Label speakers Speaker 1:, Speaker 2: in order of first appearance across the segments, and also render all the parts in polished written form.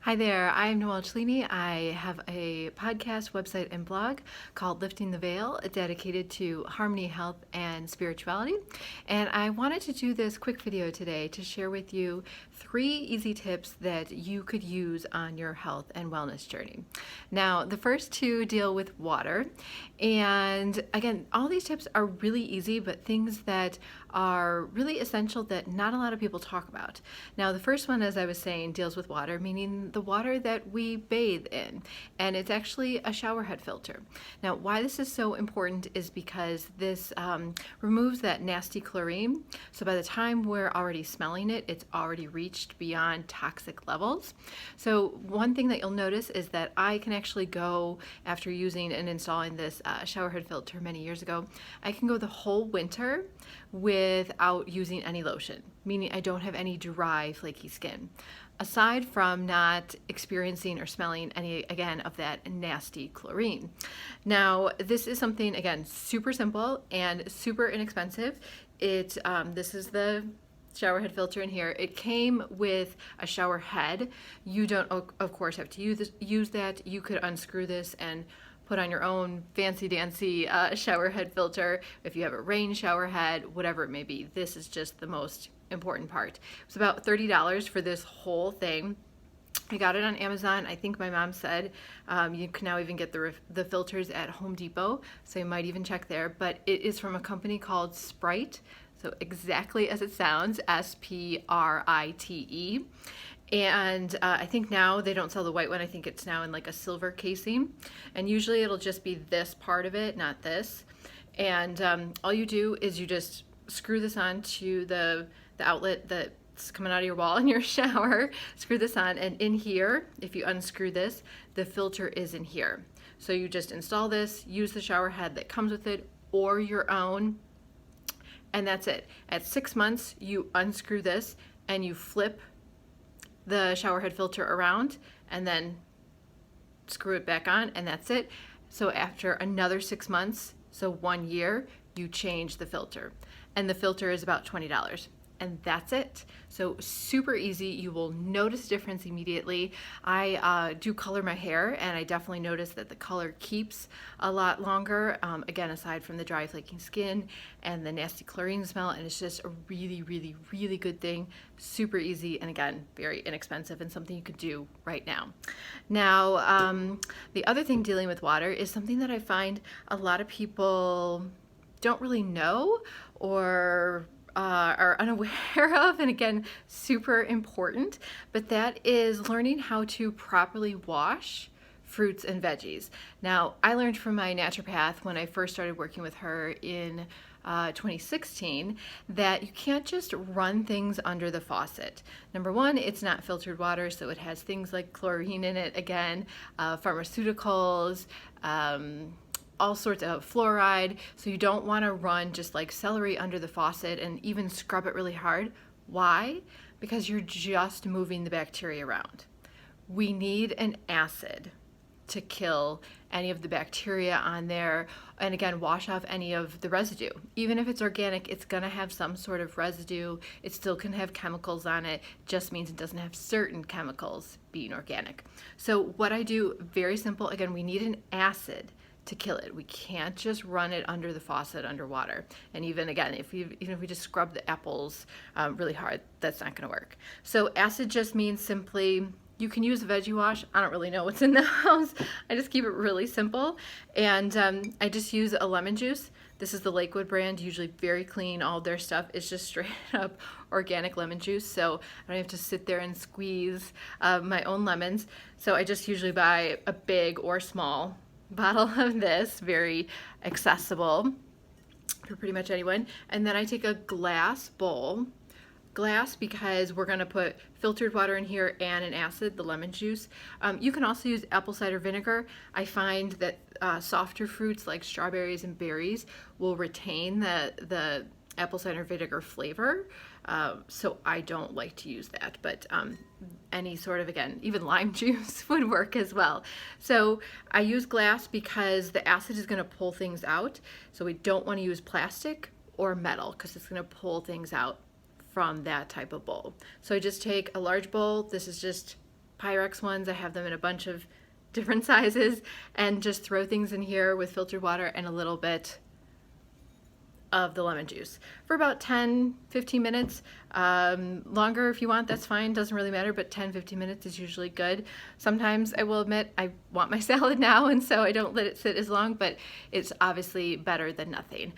Speaker 1: Hi there, I'm Noelle Cellini. I have a podcast, website, and blog called Lifting the Veil, dedicated to harmony, health, and spirituality. And I wanted to do this quick video today to share with you 3 easy tips that you could use on your health and wellness journey. Now, the first 2 deal with water. And again, all these tips are really easy, but things that are really essential that not a lot of people talk about. Now, the first one, as I was saying, deals with water, meaning the water that we bathe in, and it's actually a shower head filter. Now, why this is so important is because this removes that nasty chlorine. So by the time we're already smelling it, it's already reached beyond toxic levels. So one thing that you'll notice is that I can actually go, after using and installing this shower head filter many years ago, I can go the whole winter without using any lotion, meaning I don't have any dry, flaky skin, aside from not experiencing or smelling any, again, of that nasty chlorine. Now, this is something, again, super simple and super inexpensive. This is the shower head filter in here. It came with a shower head. You don't, of course, have to use that. You could unscrew this and put on your own fancy dancy shower head filter. If you have a rain shower head, whatever it may be, this is just the most important part. It's about $30 for this whole thing. I got it on Amazon. I think my mom said you can now even get the filters at Home Depot, so you might even check there. But it is from a company called Sprite, so exactly as it sounds, Sprite. And I think now they don't sell the white one. I think it's now in like a silver casing. And usually it'll just be this part of it, not this. And all you do is you just screw this onto the outlet that's coming out of your wall in your shower. Screw this on, and in here, if you unscrew this, the filter is in here. So you just install this, use the shower head that comes with it or your own, and that's it. At 6 months, you unscrew this and you flip the shower head filter around and then screw it back on, and that's it. So after another 6 months, so 1 year, you change the filter, and the filter is about $20. And that's it. So super easy. You will notice a difference immediately. I do color my hair, and I definitely notice that the color keeps a lot longer, again, aside from the dry flaking skin and the nasty chlorine smell. And it's just a really, really, really good thing. Super easy, and again, very inexpensive, and something you could do right now. Now, the other thing dealing with water is something that I find a lot of people don't really know or are unaware of, and again, super important, but that is learning how to properly wash fruits and veggies. Now, I learned from my naturopath when I first started working with her in 2016 that you can't just run things under the faucet. Number one, it's not filtered water, so it has things like chlorine in it, again, pharmaceuticals, all sorts of fluoride, so you don't want to run just like celery under the faucet and even scrub it really hard. Why? Because you're just moving the bacteria around. We need an acid to kill any of the bacteria on there, and again, wash off any of the residue. Even if it's organic, it's gonna have some sort of residue. It still can have chemicals on it, just means it doesn't have certain chemicals being organic. So what I do, very simple, again, we need an acid to kill it. We can't just run it under the faucet underwater. And even again, even if we just scrub the apples really hard, that's not gonna work. So acid just means simply, you can use a veggie wash. I don't really know what's in the house. I just keep it really simple. And I just use a lemon juice. This is the Lakewood brand, usually very clean. All of their stuff is just straight up organic lemon juice, so I don't have to sit there and squeeze my own lemons. So I just usually buy a big or small bottle of this, very accessible for pretty much anyone. And then I take a glass bowl, because we're going to put filtered water in here and an acid, the lemon juice. You can also use apple cider vinegar. I find that softer fruits like strawberries and berries will retain the apple cider vinegar flavor, so I don't like to use that, but any sort of, again, even lime juice would work as well. So I use glass because the acid is going to pull things out, so we don't want to use plastic or metal because it's going to pull things out from that type of bowl. So I just take a large bowl. This is just Pyrex ones. I have them in a bunch of different sizes, and just throw things in here with filtered water and a little bit of the lemon juice for about 10-15 minutes. Longer if you want, that's fine, doesn't really matter, but 10-15 minutes is usually good. Sometimes I will admit I want my salad now, and so I don't let it sit as long, but it's obviously better than nothing.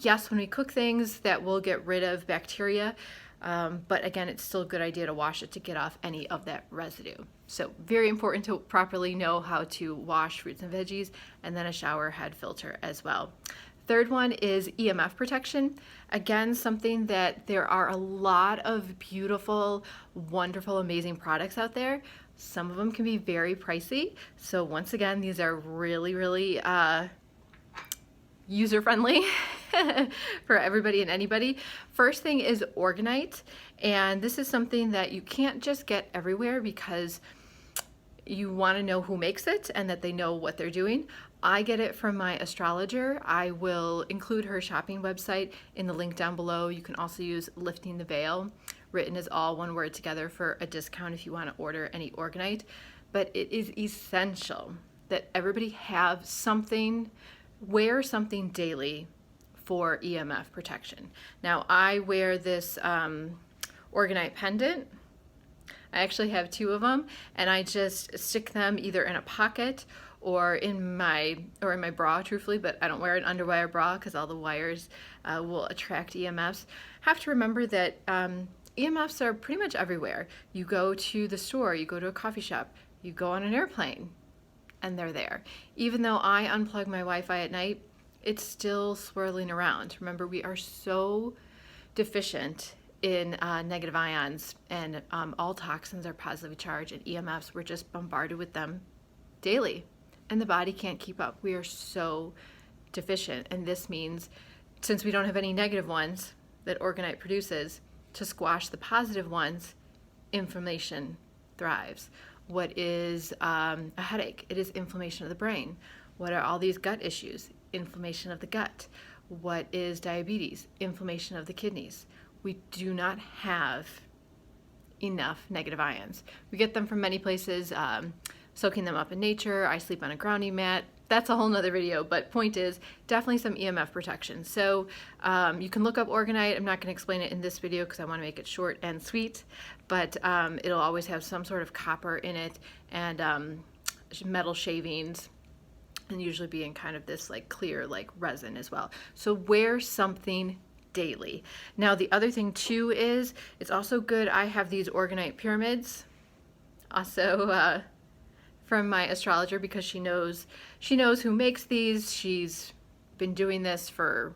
Speaker 1: Yes, when we cook things, that will get rid of bacteria, but again, it's still a good idea to wash it to get off any of that residue. So very important to properly know how to wash fruits and veggies, and then a shower head filter as well. Third one is EMF protection. Again, something that there are a lot of beautiful, wonderful, amazing products out there. Some of them can be very pricey. So once again, these are really, really user-friendly for everybody and anybody. First thing is Orgonite. And this is something that you can't just get everywhere because you want to know who makes it and that they know what they're doing. I get it from my astrologer. I will include her shopping website in the link down below. You can also use Lifting the Veil, written as all one word together, for a discount if you want to order any Orgonite. But it is essential that everybody have something, wear something daily for EMF protection. Now I wear this Orgonite pendant. I actually have 2 of them, and I just stick them either in a pocket or in my bra, truthfully, but I don't wear an underwire bra because all the wires will attract EMFs. Have to remember that EMFs are pretty much everywhere. You go to the store, you go to a coffee shop, you go on an airplane, and they're there. Even though I unplug my Wi-Fi at night, it's still swirling around. Remember, we are so deficient in negative ions, and all toxins are positively charged, and EMFs, we're just bombarded with them daily. And the body can't keep up. We are so deficient. And this means, since we don't have any negative ones that Orgonite produces, to squash the positive ones, inflammation thrives. What is a headache? It is inflammation of the brain. What are all these gut issues? Inflammation of the gut. What is diabetes? Inflammation of the kidneys. We do not have enough negative ions. We get them from many places. Soaking them up in nature. I sleep on a grounding mat. That's a whole nother video, but point is definitely some EMF protection. So you can look up Orgonite. I'm not going to explain it in this video because I want to make it short and sweet, but it'll always have some sort of copper in it and metal shavings, and usually be in kind of this like clear like resin as well. So wear something daily. Now the other thing too is it's also good. I have these Orgonite pyramids also from my astrologer because she knows who makes these. She's been doing this for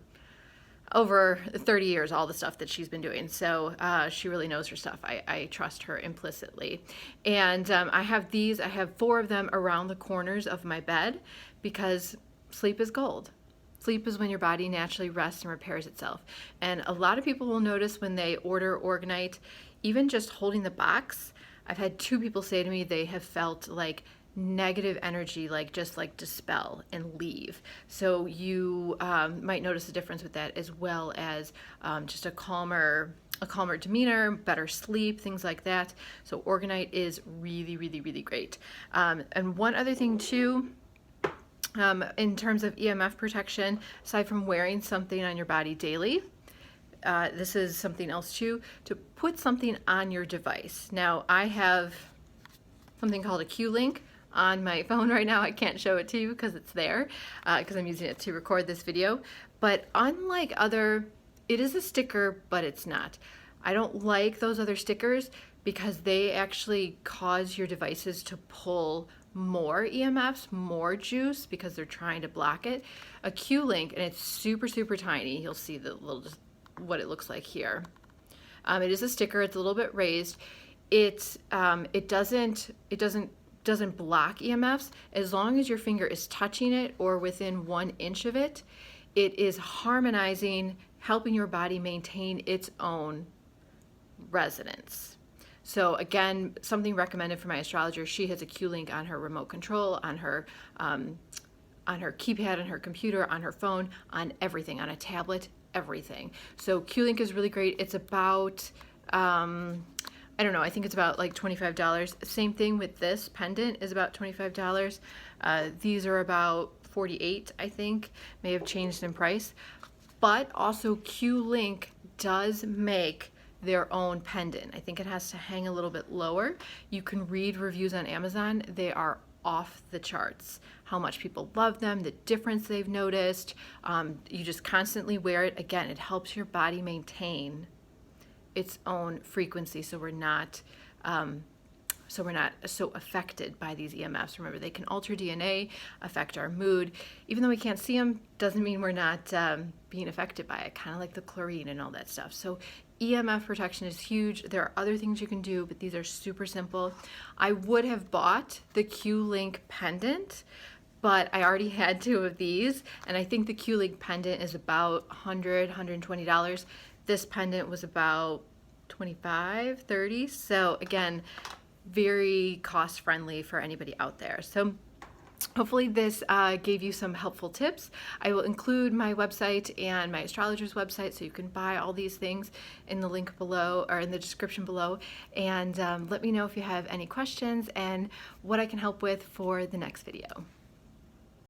Speaker 1: over 30 years, all the stuff that she's been doing. So she really knows her stuff. I trust her implicitly. And I have these, I have 4 of them around the corners of my bed because sleep is gold. Sleep is when your body naturally rests and repairs itself. And a lot of people will notice when they order Orgonite, even just holding the box, I've had 2 people say to me they have felt like negative energy like just like dispel and leave. So you might notice a difference with that, as well as just a calmer demeanor, better sleep, things like that. So Orgonite is really, really, really great. And one other thing too, in terms of EMF protection, aside from wearing something on your body daily, this is something else too, to put something on your device. Now I have something called a Q-Link on my phone right now. I can't show it to you because it's there, because I'm using it to record this video. But unlike it is a sticker, but it's not. I don't like those other stickers because they actually cause your devices to pull more EMFs, more juice, because they're trying to block it. A Q-Link, and it's super, super tiny. You'll see the little, what it looks like here. It is a sticker. It's a little bit raised. It doesn't block EMFs. As long as your finger is touching it or within 1 inch of it, it is harmonizing, helping your body maintain its own resonance. So again, something recommended for my astrologer. She has a Q-Link on her remote control, on her keypad, on her computer, on her phone, on everything, on a tablet, everything. So Q-Link is really great. It's about I don't know, I think it's about like $25. Same thing with this pendant is about $25. These are about 48, I think, may have changed in price. But also Q-Link does make their own pendant. I think it has to hang a little bit lower. You can read reviews on Amazon. They are off the charts. How much people love them, the difference they've noticed. You just constantly wear it. Again, it helps your body maintain its own frequency, so we're not so affected by these EMFs. Remember, they can alter DNA, affect our mood. Even though we can't see them, doesn't mean we're not being affected by it, kind of like the chlorine and all that stuff. So EMF protection is huge. There are other things you can do, but these are super simple. I would have bought the Q-Link pendant, but I already had 2 of these, and I think the Q-Link pendant is about $100, $120. This pendant was about $25, $30. So again, very cost friendly for anybody out there. So hopefully this gave you some helpful tips. I will include my website and my astrologer's website, so you can buy all these things in the link below, or in the description below. And let me know if you have any questions and what I can help with for the next video.